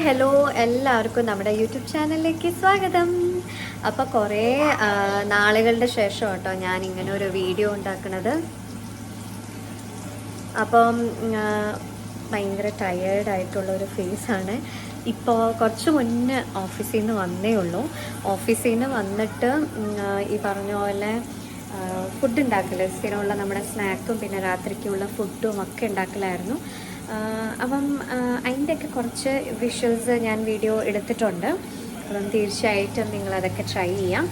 Hello എല്ലാവർക്കും നമ്മുടെ YouTube ചാനലിലേക്ക് സ്വാഗതം. അപ്പോൾ കുറേ നാളുകളുടെ ശേഷം കേട്ടോ ഞാൻ ഇങ്ങനെ ഒരു വീഡിയോ ഉണ്ടാക്കുന്നത്. അപ്പം ഭയങ്കര ടയേർഡായിട്ടുള്ളൊരു ഫേസാണ്. ഇപ്പോൾ കുറച്ച് മുന്നേ ഓഫീസിൽ നിന്ന് വന്നേ ഉള്ളൂ. ഓഫീസിൽ നിന്ന് വന്നിട്ട് ഈ പറഞ്ഞ പോലെ ഫുഡ് ഉണ്ടാക്കൽ, സ്ഥിരമുള്ള നമ്മുടെ സ്നാക്കും പിന്നെ രാത്രിക്കുള്ള ഫുഡും ഒക്കെ ഉണ്ടാക്കലായിരുന്നു. അപ്പം അതിൻ്റെയൊക്കെ കുറച്ച് വിഷ്വൽസ് ഞാൻ വീഡിയോ എടുത്തിട്ടുണ്ട്. അപ്പം തീർച്ചയായിട്ടും നിങ്ങളതൊക്കെ ട്രൈ ചെയ്യാം.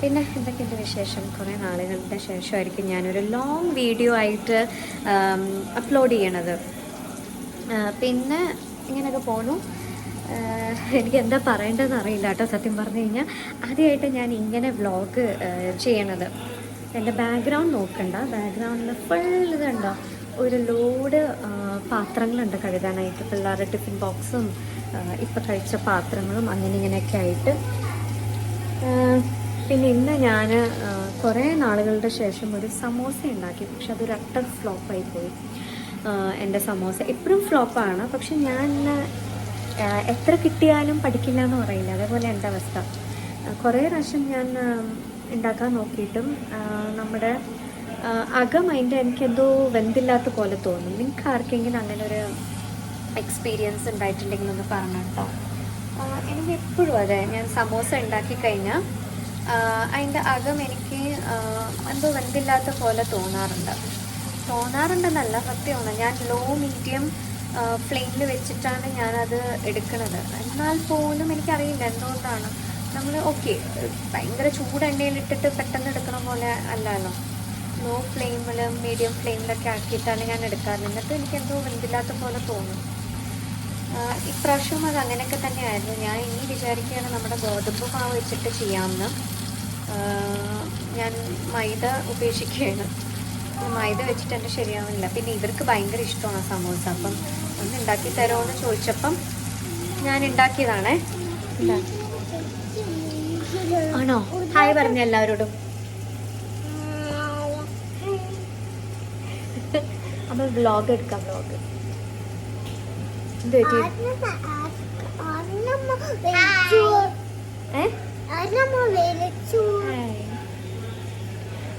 പിന്നെ എന്തൊക്കെയുണ്ട് വിശേഷം? കുറേ നാളുകളുടെ ശേഷമായിരിക്കും ഞാനൊരു ലോങ് വീഡിയോ ആയിട്ട് അപ്ലോഡ് ചെയ്യണത്. പിന്നെ ഇങ്ങനെയൊക്കെ പോണു. എനിക്ക് എന്താ പറയേണ്ടതെന്ന് അറിയില്ല കേട്ടോ. സത്യം പറഞ്ഞു കഴിഞ്ഞാൽ ആദ്യമായിട്ട് ഞാൻ ഇങ്ങനെ വ്ളോഗ് ചെയ്യണത്. എൻ്റെ ബാക്ക്ഗ്രൗണ്ട് നോക്കണ്ട, ബാക്ക്ഗ്രൗണ്ടിൽ ഫുൾ ഇതുണ്ടോ, ഒരു ലോഡ് പാത്രങ്ങളുണ്ട് കഴുകാനായിട്ട്. പിള്ളേരുടെ ടിഫിൻ ബോക്സും ഇപ്പം കഴിച്ച പാത്രങ്ങളും അങ്ങനെ ഇങ്ങനെയൊക്കെ ആയിട്ട്. പിന്നെ ഇന്ന് ഞാൻ കുറേ നാളുകളുടെ ശേഷം ഒരു സമോസ ഉണ്ടാക്കി. പക്ഷെ അതൊരു അട്ടർ ഫ്ലോപ്പായി പോയി. എൻ്റെ സമോസ എപ്പോഴും ഫ്ലോപ്പാണ്. പക്ഷെ ഞാൻ എത്ര കിട്ടിയാലും പഠിക്കില്ല എന്ന് പറയില്ല, അതേപോലെ എൻ്റെ അവസ്ഥ. കുറേ പ്രാവശ്യം ഞാൻ ഉണ്ടാക്കാൻ നോക്കിയിട്ടും നമ്മുടെ അകം അതിൻ്റെ എനിക്കെന്തോ വെന്തില്ലാത്ത പോലെ തോന്നും. നിങ്ങൾക്ക് ആർക്കെങ്കിലും അങ്ങനെ ഒരു എക്സ്പീരിയൻസ് ഉണ്ടായിട്ടുണ്ടെങ്കിൽ ഒന്ന് പറഞ്ഞു കേട്ടോ. എനിക്ക് എപ്പോഴും അതെ, ഞാൻ സമോസ ഉണ്ടാക്കി കഴിഞ്ഞാൽ അതിൻ്റെ അകം എനിക്ക് എന്തോ വെന്തില്ലാത്ത പോലെ തോന്നാറുണ്ടെന്നല്ല, സത്യമാണ്. ഞാൻ ലോ മീഡിയം ഫ്ലെയിമിൽ വെച്ചിട്ടാണ് ഞാനത് എടുക്കുന്നത്. എന്നാൽ പോലും എനിക്കറിയില്ല എന്തുകൊണ്ടാണ്. നമ്മൾ ഭയങ്കര ചൂടെണ്ണയിലിട്ടിട്ട് പെട്ടെന്ന് എടുക്കണ പോലെ അല്ലല്ലോ. ലോ ഫ്ലെയിമിലും മീഡിയം ഫ്ലെയിമിലൊക്കെ ആക്കിയിട്ടാണ് ഞാൻ എടുക്കാറ്. എന്നിട്ട് എനിക്കെന്തോ വെന്തില്ലാത്ത പോലെ തോന്നും. ഇപ്രാവശ്യം അത് അങ്ങനെയൊക്കെ തന്നെയായിരുന്നു. ഞാൻ ഇനി വിചാരിക്കുകയാണ് നമ്മുടെ ഗോതമ്പ് മാവ് വെച്ചിട്ട് ചെയ്യാമെന്ന്. ഞാൻ മൈദ ഉപേക്ഷിക്കുകയാണ്. മൈദ വെച്ചിട്ട് എൻ്റെ ശരിയാവില്ല. പിന്നെ ഇവർക്ക് ഭയങ്കര ഇഷ്ടമാണ് സമോസ. അപ്പം ഒന്ന് ഉണ്ടാക്കി തരുമോ എന്ന് ചോദിച്ചപ്പം ഞാൻ ഉണ്ടാക്കിയതാണേ. ആണോ? ഹായ് പറഞ്ഞ എല്ലാവരോടും. അപ്പം വ്ളോഗ് എടുക്കാം. വ്ളോഗ് എന്ത് പറ്റി?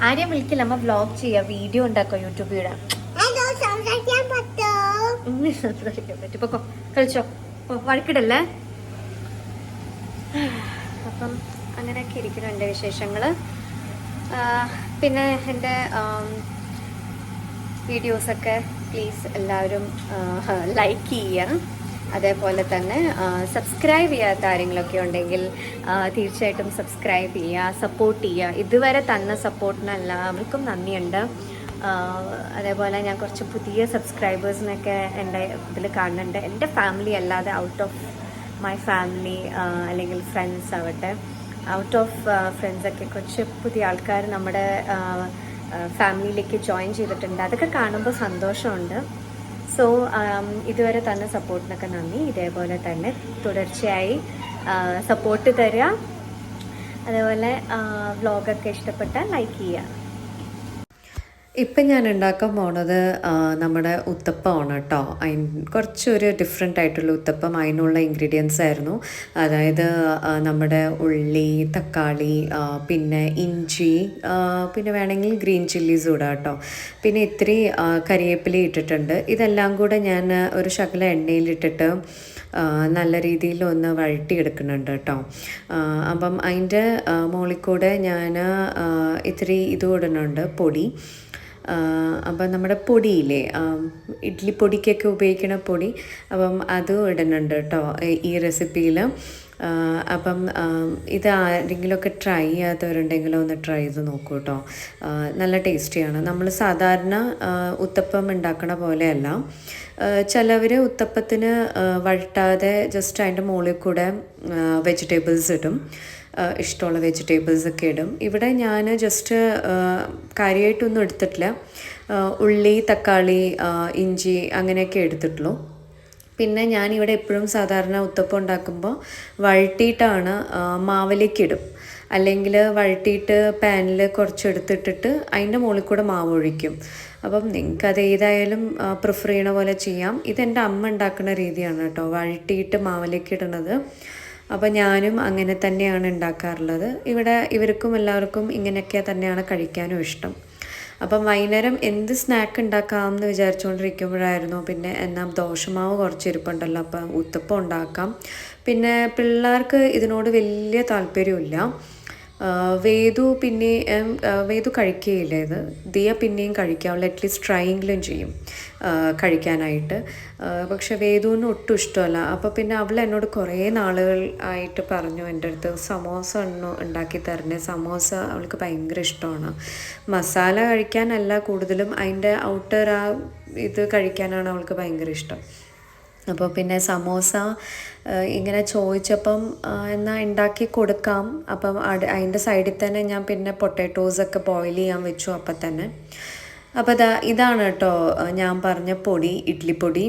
ആരെയും വിളിക്കില്ല, അമ്മ വ്ളോഗ് ചെയ്യാം, വീഡിയോ ഉണ്ടാക്കാം, യൂട്യൂബിൽ ഇടാം. സംസാരിക്കാൻ പറ്റും. ഇപ്പൊ കളിച്ചോ, വഴക്കിടല്ലേ. അപ്പം അങ്ങനെയൊക്കെ ഇരിക്കുന്നു എൻ്റെ വിശേഷങ്ങൾ. പിന്നെ എൻ്റെ വീഡിയോസൊക്കെ പ്ലീസ് എല്ലാവരും ലൈക്ക് ചെയ്യുക. അതേപോലെ തന്നെ സബ്സ്ക്രൈബ് ചെയ്യാത്ത ആരെങ്കിലുമൊക്കെ ഉണ്ടെങ്കിൽ തീർച്ചയായിട്ടും സബ്സ്ക്രൈബ് ചെയ്യുക, സപ്പോർട്ട് ചെയ്യുക. ഇതുവരെ തന്ന സപ്പോർട്ടിന് എല്ലാവർക്കും നന്ദിയുണ്ട്. അതേപോലെ ഞാൻ കുറച്ച് പുതിയ സബ്സ്ക്രൈബേഴ്സിനൊക്കെ എൻ്റെ ഇതിൽ കാണുന്നുണ്ട്. എൻ്റെ ഫാമിലി അല്ലാതെ ഔട്ട് ഓഫ് മൈ ഫാമിലി അല്ലെങ്കിൽ ഫ്രണ്ട്സ് ആവട്ടെ, ഔട്ട് ഓഫ് ഫ്രണ്ട്സൊക്കെ കുറച്ച് പുതിയ ആൾക്കാർ നമ്മുടെ ഫാമിലിയിലേക്ക് ജോയിൻ ചെയ്തിട്ടുണ്ട്. അതൊക്കെ കാണുമ്പോൾ സന്തോഷമുണ്ട്. സോ ഇതുവരെ തന്ന സപ്പോർട്ടിനൊക്കെ നന്ദി. ഇതേപോലെ തന്നെ തുടർച്ചയായി സപ്പോർട്ട് തരിക. അതേപോലെ വ്ളോഗൊക്കെ ഇഷ്ടപ്പെട്ടാൽ ലൈക്ക് ചെയ്യുക. ഇപ്പം ഞാൻ ഉണ്ടാക്കാൻ പോണത് നമ്മുടെ ഉത്തപ്പമാണ് കേട്ടോ. കുറച്ചൊരു ഡിഫറെൻ്റ് ആയിട്ടുള്ള ഉത്തപ്പം. അതിനുള്ള ഇൻഗ്രീഡിയൻസ് ആയിരുന്നു, അതായത് നമ്മുടെ ഉള്ളി, തക്കാളി, പിന്നെ ഇഞ്ചി, പിന്നെ വേണമെങ്കിൽ ഗ്രീൻ ചില്ലീസ് ഇടാം കേട്ടോ. പിന്നെ ഇത്തിരി കരിവേപ്പില ഇട്ടിട്ടുണ്ട്. ഇതെല്ലാം കൂടെ ഞാൻ ഒരു ശകല എണ്ണയിലിട്ടിട്ട് നല്ല രീതിയിൽ ഒന്ന് വഴട്ടിയെടുക്കുന്നുണ്ട് കേട്ടോ. അപ്പം അതിൻ്റെ മുകളിൽ കൂടെ ഞാൻ ഇത്തിരി ഇത് ഇടുന്നുണ്ട്, പൊടി. അപ്പം നമ്മുടെ പൊടിയില്ലേ, ഇഡ്ഡലി പൊടിക്കൊക്കെ ഉപയോഗിക്കുന്ന പൊടി, അപ്പം അതും ഇടുന്നുണ്ട് കേട്ടോ ഈ റെസിപ്പിയിൽ. അപ്പം ഇത് ആരെങ്കിലുമൊക്കെ ട്രൈ ചെയ്യാത്തവരുണ്ടെങ്കിലോ ഒന്ന് ട്രൈ ചെയ്ത് നോക്കൂ കേട്ടോ. നല്ല ടേസ്റ്റിയാണ്. നമ്മൾ സാധാരണ ഉത്തപ്പം ഉണ്ടാക്കണ പോലെയല്ല. ചിലവർ ഉത്തപ്പത്തിന് വഴട്ടാതെ ജസ്റ്റ് അതിൻ്റെ മുകളിൽ കൂടെ വെജിറ്റബിൾസ് ഇടും, ഇഷ്ടമുള്ള വെജിറ്റബിൾസൊക്കെ ഇടും. ഇവിടെ ഞാൻ ജസ്റ്റ് കാര്യമായിട്ടൊന്നും എടുത്തിട്ടില്ല. ഉള്ളി, തക്കാളി, ഇഞ്ചി അങ്ങനെയൊക്കെ എടുത്തിട്ടുള്ളൂ. പിന്നെ ഞാനിവിടെ എപ്പോഴും സാധാരണ ഉത്തപ്പം ഉണ്ടാക്കുമ്പോൾ വഴട്ടിയിട്ടാണ് മാവിലേക്ക് ഇടും. അല്ലെങ്കിൽ വഴട്ടിയിട്ട് പാനിൽ കുറച്ച് എടുത്തിട്ടിട്ട് അതിൻ്റെ മുകളിൽ കൂടെ മാവ് ഒഴിക്കും. അപ്പം നിങ്ങൾക്കത് ഏതായാലും പ്രിഫർ ചെയ്യണ പോലെ ചെയ്യാം. ഇതെൻ്റെ അമ്മ ഉണ്ടാക്കുന്ന രീതിയാണ് കേട്ടോ, വഴട്ടിയിട്ട് മാവിലേക്ക് ഇടുന്നത്. അപ്പോൾ ഞാനും അങ്ങനെ തന്നെയാണ് ഉണ്ടാക്കാറുള്ളത്. ഇവിടെ ഇവർക്കും എല്ലാവർക്കും ഇങ്ങനെയൊക്കെ തന്നെയാണ് കഴിക്കാനും ഇഷ്ടം. അപ്പം വൈകുന്നേരം എന്ത് സ്നാക്ക് ഉണ്ടാക്കാമെന്ന് വിചാരിച്ചുകൊണ്ടിരിക്കുമ്പോഴായിരുന്നു പിന്നെ എന്നാൽ ദോശമാവ് കുറച്ച് ഇരിപ്പുണ്ടല്ലോ, അപ്പം ഉത്തപ്പം ഉണ്ടാക്കാം. പിന്നെ പിള്ളേർക്ക് ഇതിനോട് വലിയ താല്പര്യമില്ല. വേദു കഴിക്കുകയില്ല ഇത്. ദിയ പിന്നെയും കഴിക്കാം, അവൾ അറ്റ്ലീസ്റ്റ് ട്രൈയെങ്കിലും ചെയ്യും കഴിക്കാനായിട്ട്. പക്ഷെ വേദുവിന് ഒട്ടും ഇഷ്ടമല്ല. അപ്പോൾ പിന്നെ അവൾ എന്നോട് കുറേ നാളുകൾ ആയിട്ട് പറഞ്ഞു എൻ്റെ അടുത്ത് സമോസ ഉണ്ടാക്കി തരണേ. സമോസ അവൾക്ക് ഭയങ്കര ഇഷ്ടമാണ്. മസാല കഴിക്കാനല്ല കൂടുതലും, അതിൻ്റെ ഔട്ടർ ഇത് കഴിക്കാനാണ് അവൾക്ക് ഭയങ്കര ഇഷ്ടം. അപ്പോൾ പിന്നെ സമോസ ഇങ്ങനെ ചോദിച്ചപ്പം എന്നാൽ ഉണ്ടാക്കി കൊടുക്കാം. അപ്പം അതിൻ്റെ സൈഡിൽ തന്നെ ഞാൻ പിന്നെ പൊട്ടാറ്റോസൊക്കെ ബോയിൽ ചെയ്യാൻ വെച്ചു അപ്പം തന്നെ. അപ്പോൾ ഇതാണ് കേട്ടോ ഞാൻ പറഞ്ഞ പൊടി, ഇഡ്ഡലിപ്പൊടി.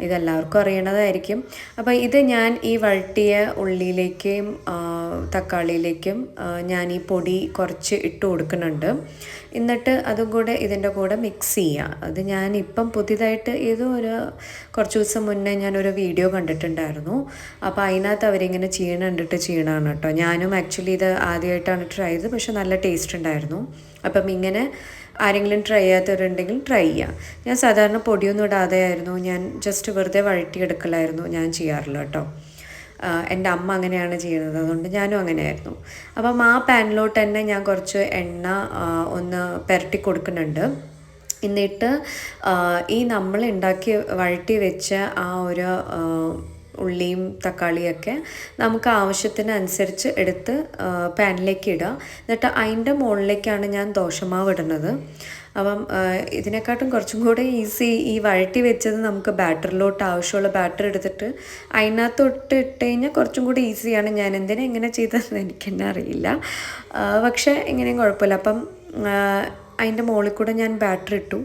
ഇതെല്ലാവർക്കും അറിയണതായിരിക്കും. അപ്പോൾ ഇത് ഞാൻ ഈ വഴട്ടിയ ഉള്ളിയിലേക്കും തക്കാളിയിലേക്കും ഞാൻ ഈ പൊടി കുറച്ച് ഇട്ട് കൊടുക്കുന്നുണ്ട്. എന്നിട്ട് അതും കൂടെ ഇതിൻ്റെ കൂടെ മിക്സ് ചെയ്യുക. അത് ഞാനിപ്പം പുതിയതായിട്ട് കുറച്ച് ദിവസം മുന്നേ ഞാനൊരു വീഡിയോ കണ്ടിട്ടുണ്ടായിരുന്നു. അപ്പോൾ അതിനകത്ത് അവരിങ്ങനെ ചെയ്യണമാണ് കേട്ടോ. ഞാനും ആക്ച്വലി ഇത് ആദ്യമായിട്ടാണ് ട്രൈ ചെയ്തത്, പക്ഷെ നല്ല ടേസ്റ്റ് ഉണ്ടായിരുന്നു. അപ്പം ഇങ്ങനെ ആരെങ്കിലും ട്രൈ ചെയ്യാത്തവരുണ്ടെങ്കിൽ ട്രൈ ചെയ്യാം. ഞാൻ സാധാരണ പൊടിയൊന്നും ഇടാതെയായിരുന്നു, ഞാൻ ജസ്റ്റ് വെറുതെ വഴറ്റിയെടുക്കലായിരുന്നു ഞാൻ ചെയ്യാറില്ല കേട്ടോ. എൻ്റെ അമ്മ അങ്ങനെയാണ് ചെയ്യുന്നത്, അതുകൊണ്ട് ഞാനും അങ്ങനെയായിരുന്നു. അപ്പം ആ പാനിലോട്ട് തന്നെ ഞാൻ കുറച്ച് എണ്ണ ഒന്ന് പുരട്ടി കൊടുക്കുന്നുണ്ട്. എന്നിട്ട് ഈ നമ്മൾ വഴറ്റി വെച്ച ആ ഒരു ഉള്ളിയും തക്കാളിയൊക്കെ നമുക്ക് ആവശ്യത്തിനനുസരിച്ച് എടുത്ത് പാനിലേക്ക് ഇടുക. എന്നിട്ട് അതിൻ്റെ മുകളിലേക്കാണ് ഞാൻ ദോശമാവ് ഇടുന്നത്. അപ്പം ഇതിനെക്കാട്ടും കുറച്ചും കൂടെ ഈസി ഈ വഴറ്റി വെച്ചത് നമുക്ക് ബാറ്ററിലോട്ട് ആവശ്യമുള്ള ബാറ്റർ എടുത്തിട്ട് അതിനകത്തോട്ട് ഇട്ട് കഴിഞ്ഞാൽ കുറച്ചും കൂടി ഈസിയാണ്. ഞാൻ എന്തിനാ ഇങ്ങനെ ചെയ്തതെന്ന് എനിക്ക് തന്നെ അറിയില്ല, പക്ഷേ ഇങ്ങനെയും കുഴപ്പമില്ല. അപ്പം അതിൻ്റെ മുകളിൽ കൂടെ ഞാൻ ബാറ്റർ ഇട്ടു.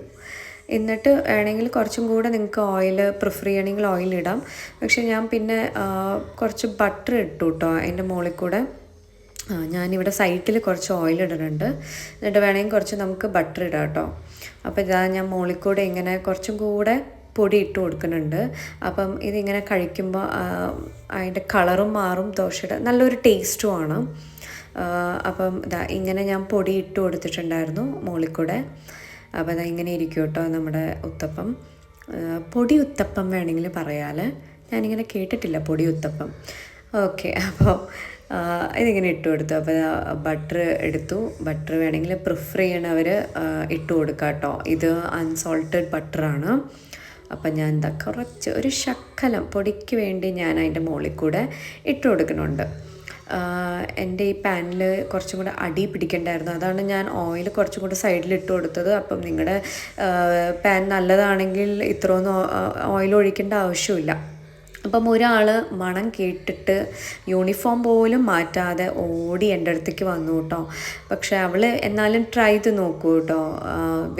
എന്നിട്ട് വേണമെങ്കിൽ കുറച്ചും കൂടെ നിങ്ങൾക്ക് ഓയിൽ പ്രിഫർ ചെയ്യണമെങ്കിൽ ഓയിൽ ഇടാം. പക്ഷേ ഞാൻ പിന്നെ കുറച്ച് ബട്ടർ ഇട്ടു കേട്ടോ അതിൻ്റെ മുകളിൽ കൂടെ. ഞാനിവിടെ സൈഡിൽ കുറച്ച് ഓയിൽ ഇടുന്നുണ്ട്. എന്നിട്ട് വേണമെങ്കിൽ കുറച്ച് നമുക്ക് ബട്ടർ ഇടാം കേട്ടോ. അപ്പോൾ ഇതാ ഞാൻ മുകളിൽ കൂടെ ഇങ്ങനെ കുറച്ചും കൂടെ പൊടി ഇട്ട് കൊടുക്കുന്നുണ്ട്. അപ്പം ഇതിങ്ങനെ കഴിക്കുമ്പോൾ അതിൻ്റെ കളറും മാറും, ദോശയുടെ നല്ലൊരു ടേസ്റ്റുമാണ്. അപ്പം ഇതാ ഇങ്ങനെ ഞാൻ പൊടി ഇട്ട് കൊടുത്തിട്ടുണ്ടായിരുന്നു മുകളിൽ കൂടെ. അപ്പോൾ അതാ ഇങ്ങനെ ഇരിക്കും കേട്ടോ നമ്മുടെ ഉത്തപ്പം. പൊടി ഉത്തപ്പം വേണമെങ്കിൽ പറയാമല്ലേ, ഞാനിങ്ങനെ കേട്ടിട്ടില്ല പൊടി ഉത്തപ്പം. ഓക്കെ, അപ്പോൾ ഇതിങ്ങനെ ഇട്ട് കൊടുത്തു. അപ്പോൾ ബട്ടർ എടുത്തു. ബട്ടർ വേണമെങ്കിൽ പ്രിഫർ ചെയ്യണവർ ഇട്ട് കൊടുക്കാം കേട്ടോ. ഇത് അൺസോൾട്ടഡ് ബട്ടറാണ്. അപ്പം ഞാൻ എന്താ കുറച്ച് ഒരു ശക്കലം പൊടിക്ക് വേണ്ടി ഞാൻ അതിൻ്റെ മുകളിൽ കൂടെ ഇട്ട് കൊടുക്കുന്നുണ്ട്. എൻ്റെ ഈ പാനിൽ കുറച്ചും കൂടെ അടി പിടിക്കണ്ടായിരുന്നു, അതാണ് ഞാൻ ഓയിൽ കുറച്ചും കൂടെ സൈഡിൽ ഇട്ട് കൊടുത്തത്. അപ്പം നിങ്ങളുടെ പാൻ നല്ലതാണെങ്കിൽ ഇത്രയൊന്നും ഓയിൽ ഒഴിക്കേണ്ട ആവശ്യമില്ല. അപ്പം ഒരാൾ മണം കേട്ടിട്ട് യൂണിഫോം പോലും മാറ്റാതെ ഓടി എൻ്റെ അടുത്തേക്ക് വന്നു കേട്ടോ. പക്ഷെ അവൾ എന്നാലും ട്രൈ ചെയ്ത് നോക്കൂ കേട്ടോ.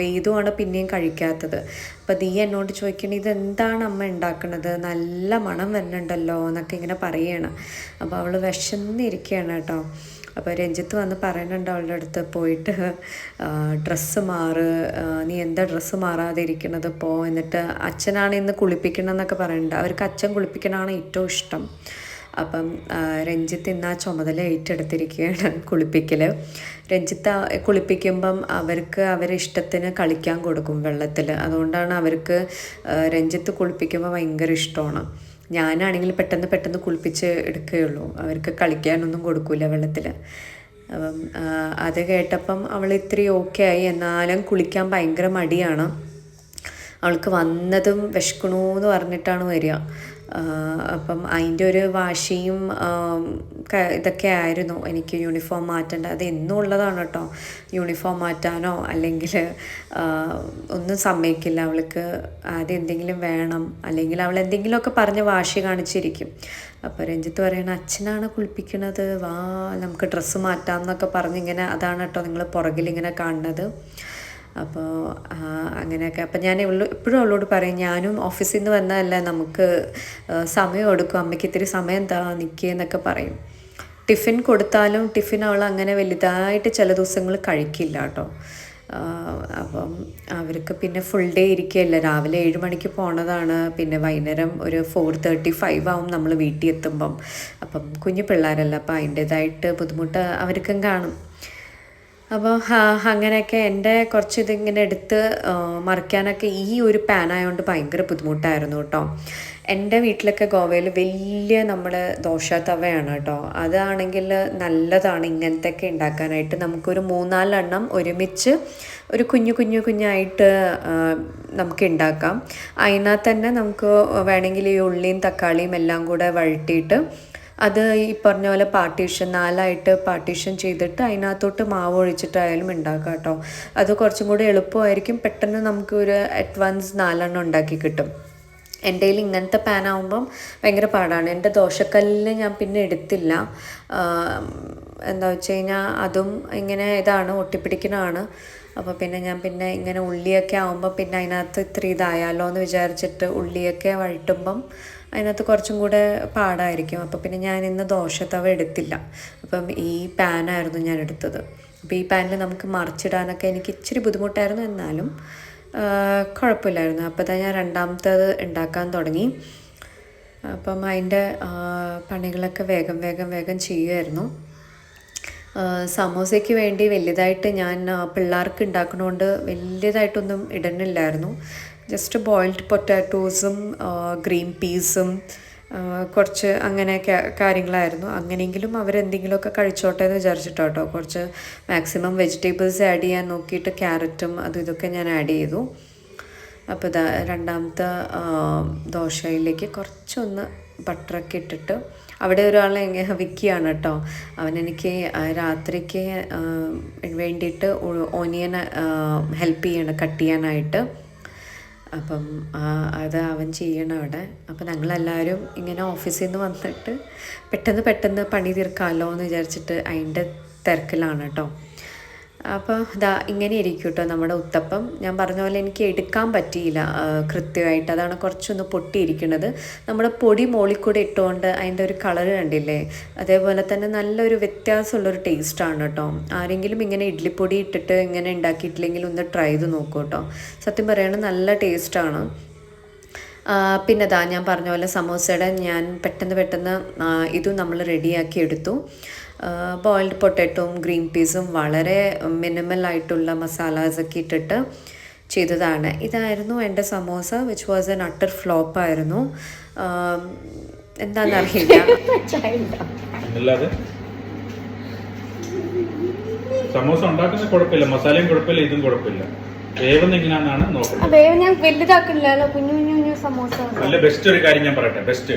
വേദുവാണ് പിന്നെയും കഴിക്കാത്തത്. അപ്പോൾ ദിയ എന്നോട് ചോദിക്കണേ ഇതെന്താണ് അമ്മ ഉണ്ടാക്കുന്നത്, നല്ല മണം വരുന്നുണ്ടല്ലോ എന്നൊക്കെ ഇങ്ങനെ പറയണം. അപ്പോൾ അവൾ വിശന്നിരിക്കുകയാണ് കേട്ടോ. അപ്പോൾ രഞ്ജിത്ത് വന്ന് പറയുന്നുണ്ട് അവളുടെ അടുത്ത് പോയിട്ട് ഡ്രസ്സ് നീ എന്താ ഡ്രസ്സ് മാറാതെ ഇരിക്കുന്നത് എന്നിട്ട് അച്ഛനാണ് ഇന്ന് കുളിപ്പിക്കണം എന്നൊക്കെ പറയുന്നുണ്ട്. അവർക്ക് അച്ഛൻ കുളിപ്പിക്കണതാണ് ഏറ്റവും ഇഷ്ടം. അപ്പം രഞ്ജിത്ത് ഇന്ന് ആ ചുമതല ഏറ്റെടുത്തിരിക്കുകയാണ് കുളിപ്പിക്കൽ. രഞ്ജിത്ത് കുളിപ്പിക്കുമ്പം അവരുടെ ഇഷ്ടത്തിന് കളിക്കാൻ കൊടുക്കും വെള്ളത്തിൽ. അതുകൊണ്ടാണ് അവർക്ക് രഞ്ജിത്ത് കുളിപ്പിക്കുമ്പോൾ ഭയങ്കര ഇഷ്ടമാണ്. ഞാനാണെങ്കിൽ പെട്ടെന്ന് കുളിപ്പിച്ച് എടുക്കുകയുള്ളൂ, അവർക്ക് കളിക്കാനൊന്നും കൊടുക്കില്ല വെള്ളത്തിൽ. അപ്പം അത് കേട്ടപ്പം അവൾ ഇത്തിരി ഓക്കെ ആയി. എന്നാലും കുളിക്കാൻ ഭയങ്കര മടിയാണ് അവൾക്ക്. വന്നതും വിശക്കണമെന്ന് പറഞ്ഞിട്ടാണ് വരിക. അപ്പം അതിൻ്റെ ഒരു വാശിയും ഇതൊക്കെ ആയിരുന്നു. എനിക്ക് യൂണിഫോം മാറ്റേണ്ട, അത് എന്നും ഉള്ളതാണ് കേട്ടോ. യൂണിഫോം മാറ്റാനോ അല്ലെങ്കിൽ ഒന്നും സമ്മതിക്കില്ല അവൾക്ക്. ആദ്യം എന്തെങ്കിലും വേണം, അല്ലെങ്കിൽ അവൾ എന്തെങ്കിലുമൊക്കെ പറഞ്ഞ് വാശി കാണിച്ചിരിക്കും. അപ്പോൾ രഞ്ജിത്ത് പറയണ അച്ഛനാണ് കുളിപ്പിക്കണത്, വാ നമുക്ക് ഡ്രസ്സ് മാറ്റാം എന്നൊക്കെ പറഞ്ഞിങ്ങനെ, അതാണ് കേട്ടോ നിങ്ങൾ പുറകിലിങ്ങനെ കാണുന്നത്. അപ്പോൾ അങ്ങനെയൊക്കെ. അപ്പം ഞാൻ എപ്പോഴും അവളോട് പറയും, ഞാനും ഓഫീസിൽ നിന്ന് വന്നതല്ല, നമുക്ക് സമയം എടുക്കും, അമ്മയ്ക്ക് ഇത്തിരി സമയം നിൽക്കുക എന്നൊക്കെ പറയും. ടിഫിൻ കൊടുത്താലും ടിഫിൻ അവൾ അങ്ങനെ വലുതായിട്ട് ചില ദിവസങ്ങൾ കഴിക്കില്ല കേട്ടോ. അപ്പം അവർക്ക് പിന്നെ ഫുൾ ഡേ ഇരിക്കുകയല്ല. രാവിലെ 7 മണിക്ക് പോണതാണ്, പിന്നെ വൈകുന്നേരം ഒരു 4:35 ആവും നമ്മൾ വീട്ടിൽ എത്തുമ്പം. അപ്പം കുഞ്ഞു പിള്ളേരല്ല, അപ്പം അതിൻ്റേതായിട്ട് ബുദ്ധിമുട്ട് അവർക്കും കാണും. അപ്പോൾ അങ്ങനെയൊക്കെ എൻ്റെ കുറച്ച് ഇതിങ്ങനെ എടുത്ത് മറിക്കാനൊക്കെ ഈ ഒരു പാനായതുകൊണ്ട് ഭയങ്കര ബുദ്ധിമുട്ടായിരുന്നു കേട്ടോ. എൻ്റെ വീട്ടിലൊക്കെ ഗോവയിൽ വലിയ നമ്മുടെ ദോശ തവയാണ് കേട്ടോ. അതാണെങ്കിൽ നല്ലതാണ് ഇങ്ങനത്തെയൊക്കെ ഉണ്ടാക്കാനായിട്ട്. നമുക്കൊരു 3-4 എണ്ണം ഒരുമിച്ച് ഒരു കുഞ്ഞായിട്ട് നമുക്ക് ഉണ്ടാക്കാം. അതിനകത്ത് തന്നെ നമുക്ക് വേണമെങ്കിൽ ഈ ഉള്ളിയും തക്കാളിയും എല്ലാം കൂടെ വഴറ്റിയിട്ട് അത് ഈ പറഞ്ഞ പോലെ 4 പാർട്ടീഷൻ ചെയ്തിട്ട് അതിനകത്തോട്ട് മാവ് ഒഴിച്ചിട്ടായാലും ഉണ്ടാക്കാം കേട്ടോ. അത് കുറച്ചും കൂടി എളുപ്പമായിരിക്കും. പെട്ടെന്ന് നമുക്ക് ഒരു അഡ്വാൻസ് 4 എണ്ണം ഉണ്ടാക്കി കിട്ടും. എൻ്റെ കയ്യിൽ ഇങ്ങനത്തെ പാനാകുമ്പം ഭയങ്കര പാടാണ്. എൻ്റെ ദോശക്കല്ലിൽ ഞാൻ പിന്നെ എടുത്തില്ല. എന്താ വെച്ച് കഴിഞ്ഞാൽ അതും ഇങ്ങനെ ഇതാണ്, ഒട്ടിപ്പിടിക്കുന്നതാണ്. അപ്പോൾ പിന്നെ ഞാൻ ഇങ്ങനെ ഉള്ളിയൊക്കെ ആകുമ്പോൾ പിന്നെ അതിനകത്ത് ഇത്ര ഇതായാലോ എന്ന് വിചാരിച്ചിട്ട് ഉള്ളിയൊക്കെ വഴറ്റുമ്പം അതിനകത്ത് കുറച്ചും കൂടെ പാടായിരിക്കും. അപ്പോൾ പിന്നെ ഞാൻ ഇന്ന് ദോശത്തവ എടുത്തില്ല. അപ്പം ഈ പാനായിരുന്നു ഞാൻ എടുത്തത്. അപ്പോൾ ഈ പാനിൽ നമുക്ക് മറിച്ചിടാനൊക്കെ എനിക്ക് ഇച്ചിരി ബുദ്ധിമുട്ടായിരുന്നു, എന്നാലും കുഴപ്പമില്ലായിരുന്നു. അപ്പോൾ തന്നെ ഞാൻ രണ്ടാമത്തേത് ഉണ്ടാക്കാൻ തുടങ്ങി. അപ്പം അതിൻ്റെ പണികളൊക്കെ വേഗം ചെയ്യുമായിരുന്നു. സമോസയ്ക്ക് വേണ്ടി വലുതായിട്ട് ഞാൻ പിള്ളേർക്ക് ഉണ്ടാക്കണോണ്ട് വലിയതായിട്ടൊന്നും ഇടുന്നില്ലായിരുന്നു. ജസ്റ്റ് ബോയിൽഡ് പൊട്ടാറ്റോസും ഗ്രീൻ പീസും കുറച്ച് അങ്ങനെയൊക്കെ കാര്യങ്ങളായിരുന്നു. അങ്ങനെയെങ്കിലും അവരെന്തെങ്കിലുമൊക്കെ കഴിച്ചോട്ടെ എന്ന് വിചാരിച്ചിട്ടോ. കുറച്ച് മാക്സിമം വെജിറ്റബിൾസ് ആഡ് ചെയ്യാൻ നോക്കിയിട്ട് ക്യാരറ്റും ഇതൊക്കെ ഞാൻ ആഡ് ചെയ്തു. അപ്പോൾ രണ്ടാമത്തെ ദോശയിലേക്ക് കുറച്ചൊന്ന് ബട്ടറൊക്കെ ഇട്ടിട്ട്, അവിടെ ഒരാളെ വിക്കിയാണ് കേട്ടോ. അവനെനിക്ക് രാത്രിക്ക് വേണ്ടിയിട്ട് ഓനിയൻ ഹെൽപ്പ് ചെയ്യണം കട്ട് ചെയ്യാനായിട്ട്. അപ്പം അത് അവൻ ചെയ്യണം അവിടെ. അപ്പം ഞങ്ങളെല്ലാവരും ഇങ്ങനെ ഓഫീസിൽ നിന്ന് വന്നിട്ട് പെട്ടെന്ന് പണി തീർക്കാമല്ലോ എന്ന് വിചാരിച്ചിട്ട് അതിൻ്റെ തിരക്കിലാണ് കേട്ടോ. അപ്പോൾ ഇങ്ങനെ ഇരിക്കും കേട്ടോ നമ്മുടെ ഉത്തപ്പം. ഞാൻ പറഞ്ഞ പോലെ എനിക്ക് എടുക്കാൻ പറ്റിയില്ല കൃത്യമായിട്ട്, അതാണ് കുറച്ചൊന്ന് പൊട്ടിയിരിക്കുന്നത്. നമ്മുടെ പൊടി മോളിക്കൂടെ ഇട്ടുകൊണ്ട് അതിൻ്റെ ഒരു കളർ കണ്ടില്ലേ, അതേപോലെ തന്നെ നല്ലൊരു വ്യത്യാസമുള്ളൊരു ടേസ്റ്റാണ് കേട്ടോ. ആരെങ്കിലും ഇങ്ങനെ ഇഡ്ഡലിപ്പൊടി ഇട്ടിട്ട് ഇങ്ങനെ ഉണ്ടാക്കിയിട്ടില്ലെങ്കിൽ ഒന്ന് ട്രൈ ചെയ്ത് നോക്കൂ കേട്ടോ. സത്യം പറയുകയാണെങ്കിൽ നല്ല ടേസ്റ്റാണ്. പിന്നെ ഞാൻ പറഞ്ഞ പോലെ സമോസയുടെ ഞാൻ പെട്ടെന്ന് ഇതും നമ്മൾ റെഡിയാക്കി എടുത്തു. ബോയിൽഡ് പൊട്ടാറ്റോയും ഗ്രീൻ പീസും വളരെ മിനിമലായിട്ടുള്ള മസാലാസൊക്കെ ഇട്ടിട്ട് ചെയ്തതാണ്. ഇതായിരുന്നു എൻ്റെ samosa, which was an utter ഫ്ലോപ്പായിരുന്നു. എന്താണെന്നറിയില്ല. സമോസ ഉണ്ടാക്കുന്ന കുഴപ്പമില്ല, മസാലയും കുഴപ്പമില്ല, ഇതും കുഴപ്പമില്ല. വേവെന്നെങ്ങനെയാണെന്നാണ് നോക്കുന്നത്. ഞാൻ വലുതാക്കില്ലല്ലോ, കുഞ്ഞു സമോസ. നല്ല ബെസ്റ്റ് ഒരു കാര്യം ഞാൻ പറയട്ടെ, ബെസ്റ്റ്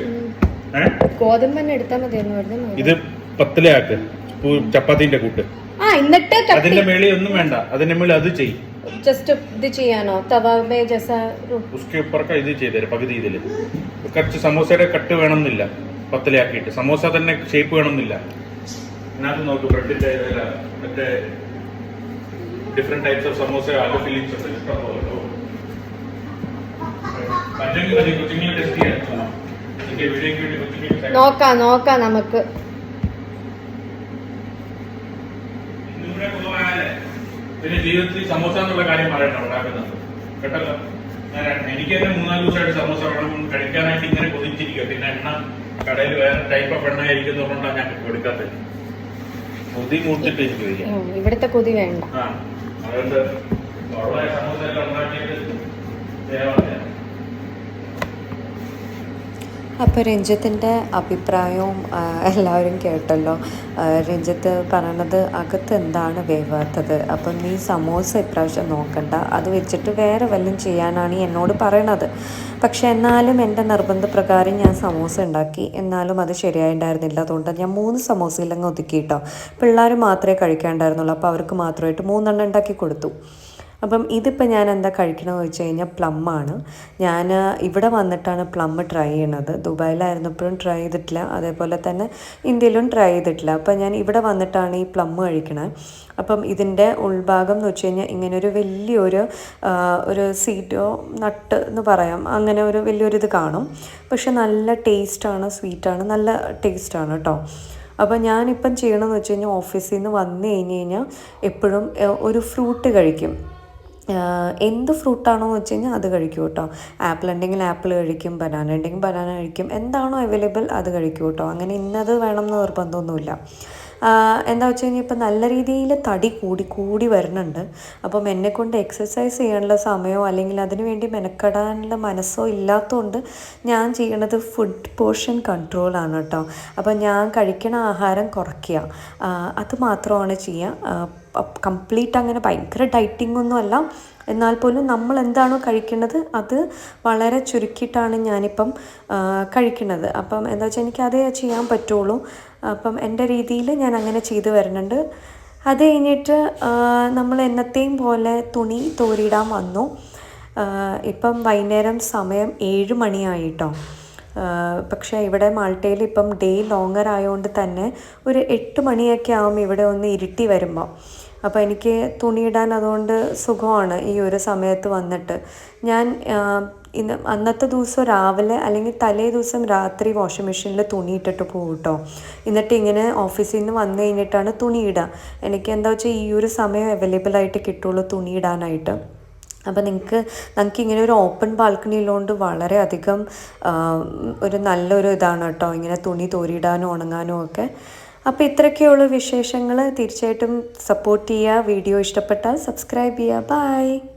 ഗോതമ്പ് തന്നെ എടുത്താൽ മതി. ഇത് പത്തലയാക്ക് ചപ്പാത്തിന്റെ കൂട്ട്, എന്നിട്ട് അതിന്റെ മേളിൽ ഒന്നും വേണ്ട, അതിന്റെ മേളിൽ അത് ചെയ്യും. ജസ്റ്റ് ഇത് ചെയ്യാനോ തവേ ഉസ്കെ ऊपर का ഇത് ചെയ്തേരെ പകുതി. ഇതില് കുറച്ച് സമോസയുടെ കട്ട് വേണമെന്നില്ല, പത്തലയാക്കിയിട്ട് സമോസ തന്നെ ഷേപ്പ് വേണമെന്നില്ല. ഇതിനകത്ത് നോക്ക് ബ്രെഡിന്റെ മറ്റേ ഡിഫറെന്റ് ടൈപ്സ് ഓഫ് സമോസ ആകെ ഫില്ലിങ്സ് ഉണ്ട്. ടെസ്റ്റ് ചെയ്യാൻ നോക്കാം നമുക്ക്. പിന്നെ ജീവിതത്തിൽ സമോസ എന്നുള്ള കാര്യം പറയണം ഉണ്ടാക്കുന്നത് കേട്ടല്ലോ. എനിക്ക് തന്നെ 3-4 ദിവസമായിട്ട് സമോസ വേണം കഴിക്കാനായിട്ട് ഇങ്ങനെ കൊതിച്ചിരിക്കുക. പിന്നെ എണ്ണ കടയിൽ വേറെ ടൈപ്പ് ഓഫ് എണ്ണ ആയിരിക്കുന്നതുകൊണ്ടാണ് ഞാൻ എടുക്കാത്തത്. കൊതി മൂട്ടിട്ട് എനിക്ക് വരിക. ഇവിടുത്തെ കൊതി വേണ്ട. അതുകൊണ്ട് സമോസ എല്ലാം ഉണ്ടാക്കിയിട്ട് ദേവാലയം. അപ്പോൾ രഞ്ജിത്തിൻ്റെ അഭിപ്രായവും എല്ലാവരും കേട്ടല്ലോ. രഞ്ജിത്ത് പറയണത് അകത്ത് എന്താണ് വേവാത്തത്, അപ്പം നീ സമോസ ഇപ്രാവശ്യം നോക്കണ്ട, അത് വെച്ചിട്ട് വേറെ വല്ലതും ചെയ്യാനാണ് എന്നോട് പറയണത്. പക്ഷെ എന്നാലും എൻ്റെ നിർബന്ധപ്രകാരം ഞാൻ സമോസ ഉണ്ടാക്കി. എന്നാലും അത് ശരിയായിട്ടുണ്ടായിരുന്നില്ല. അതുകൊണ്ട് ഞാൻ 3 സമോസയിലങ്ങ് ഒതുക്കി കേട്ടോ. പിള്ളേർ മാത്രമേ കഴിക്കാണ്ടായിരുന്നുള്ളൂ. അപ്പോൾ അവർക്ക് മാത്രമായിട്ട് 3 എണ്ണം ഉണ്ടാക്കി കൊടുത്തു. അപ്പം ഇതിപ്പോൾ ഞാൻ എന്താ കഴിക്കണമെന്ന് വെച്ച് കഴിഞ്ഞാൽ പ്ലമ്മാണ്. ഞാൻ ഇവിടെ വന്നിട്ടാണ് പ്ലം ട്രൈ ചെയ്യണത്. ദുബായിലായിരുന്നപ്പോഴും ട്രൈ ചെയ്തിട്ടില്ല, അതേപോലെ തന്നെ ഇന്ത്യയിലും ട്രൈ ചെയ്തിട്ടില്ല. അപ്പം ഞാൻ ഇവിടെ വന്നിട്ടാണ് ഈ പ്ലം കഴിക്കണത്. അപ്പം ഇതിൻ്റെ ഉൾഭാഗം എന്ന് വെച്ച് കഴിഞ്ഞാൽ ഇങ്ങനെ ഒരു വലിയൊരു സീറ്റോ നട്ട് എന്ന് പറയാം, അങ്ങനെ ഒരു വലിയൊരിത് കാണും. പക്ഷെ നല്ല ടേസ്റ്റാണ്, സ്വീറ്റാണ്, നല്ല ടേസ്റ്റാണ് കേട്ടോ. അപ്പോൾ ഞാനിപ്പം ചെയ്യണമെന്ന് വെച്ച് കഴിഞ്ഞാൽ ഓഫീസിൽ നിന്ന് വന്നു കഴിഞ്ഞ് കഴിഞ്ഞാൽ എപ്പോഴും ഒരു ഫ്രൂട്ട് കഴിക്കും. എന്ത് ഫ്രൂട്ടാണോ എന്ന് വെച്ച് കഴിഞ്ഞാൽ അത് കഴിക്കും കേട്ടോ. ആപ്പിൾ ഉണ്ടെങ്കിൽ ആപ്പിൾ കഴിക്കും, ബനാന ഉണ്ടെങ്കിൽ ബനാന കഴിക്കും, എന്താണോ അവൈലബിൾ അത് കഴിക്കും കേട്ടോ. അങ്ങനെ ഇന്നത് വേണം എന്ന് നിർബന്ധമൊന്നുമില്ല. എന്താ വെച്ച് കഴിഞ്ഞാൽ ഇപ്പം നല്ല രീതിയിൽ തടി കൂടി വരുന്നുണ്ട്. അപ്പം എന്നെക്കൊണ്ട് എക്സസൈസ് ചെയ്യാനുള്ള സമയമോ അല്ലെങ്കിൽ അതിന് വേണ്ടി മെനക്കെടാനുള്ള മനസ്സോ ഇല്ലാത്തതുകൊണ്ട് ഞാൻ ചെയ്യണത് ഫുഡ് പോർഷൻ കൺട്രോളാണ് കേട്ടോ. അപ്പം ഞാൻ കഴിക്കണ ആഹാരം കുറയ്ക്കുക, അത് മാത്രമാണ് ചെയ്യുക. കംപ്ലീറ്റ് അങ്ങനെ ഭയങ്കര ഡയറ്റിംഗ് ഒന്നും അല്ല, എന്നാൽ പോലും നമ്മൾ എന്താണോ കഴിക്കുന്നത് അത് വളരെ ചുരുക്കിയിട്ടാണ് ഞാനിപ്പം കഴിക്കുന്നത്. അപ്പം എന്താ വെച്ചാൽ എനിക്കതേ ചെയ്യാൻ പറ്റുള്ളൂ. അപ്പം എൻ്റെ രീതിയിൽ ഞാൻ അങ്ങനെ ചെയ്തു വരുന്നുണ്ട്. അത് കഴിഞ്ഞിട്ട് നമ്മൾ എന്നത്തെയും പോലെ തുണി തോരിയിടാൻ വന്നു. ഇപ്പം വൈകുന്നേരം സമയം 7 മണിയായിട്ടോ. പക്ഷേ ഇവിടെ മാൾട്ടയിൽ ഇപ്പം ഡേ ലോങ്ങർ ആയതുകൊണ്ട് തന്നെ ഒരു 8 മണിയൊക്കെ ആവും ഇവിടെ ഒന്ന് ഇരുട്ടി വരുമ്പോൾ. അപ്പോൾ എനിക്ക് തുണിയിടാൻ അതുകൊണ്ട് സുഖമാണ് ഈ ഒരു സമയത്ത് വന്നിട്ട്. ഞാൻ അന്നത്തെ ദിവസം രാവിലെ അല്ലെങ്കിൽ തലേ ദിവസം രാത്രി വാഷിംഗ് മെഷീനിൽ തുണി ഇട്ടിട്ട് പോകും കേട്ടോ. എന്നിട്ട് ഇങ്ങനെ ഓഫീസിൽ നിന്ന് വന്നു കഴിഞ്ഞിട്ടാണ് തുണി ഇടുക. എനിക്ക് എന്താ വെച്ചാൽ ഈ ഒരു സമയം അവൈലബിളായിട്ട് കിട്ടുള്ളൂ തുണി ഇടാനായിട്ട്. അപ്പോൾ നമുക്ക് ഇങ്ങനെ ഒരു ഓപ്പൺ ബാൽക്കണി ഉള്ളതുകൊണ്ട് വളരെയധികം ഒരു നല്ലൊരു ഇതാണ് കേട്ടോ, ഇങ്ങനെ തുണി തോരിയിടാനും ഉണങ്ങാനും ഒക്കെ. അപ്പോൾ ഇത്രയൊക്കെയുള്ള വിശേഷങ്ങൾ. തീർച്ചയായിട്ടും സപ്പോർട്ട് ചെയ്യുക. വീഡിയോ ഇഷ്ടപ്പെട്ടാൽ സബ്സ്ക്രൈബ് ചെയ്യുക. ബൈ.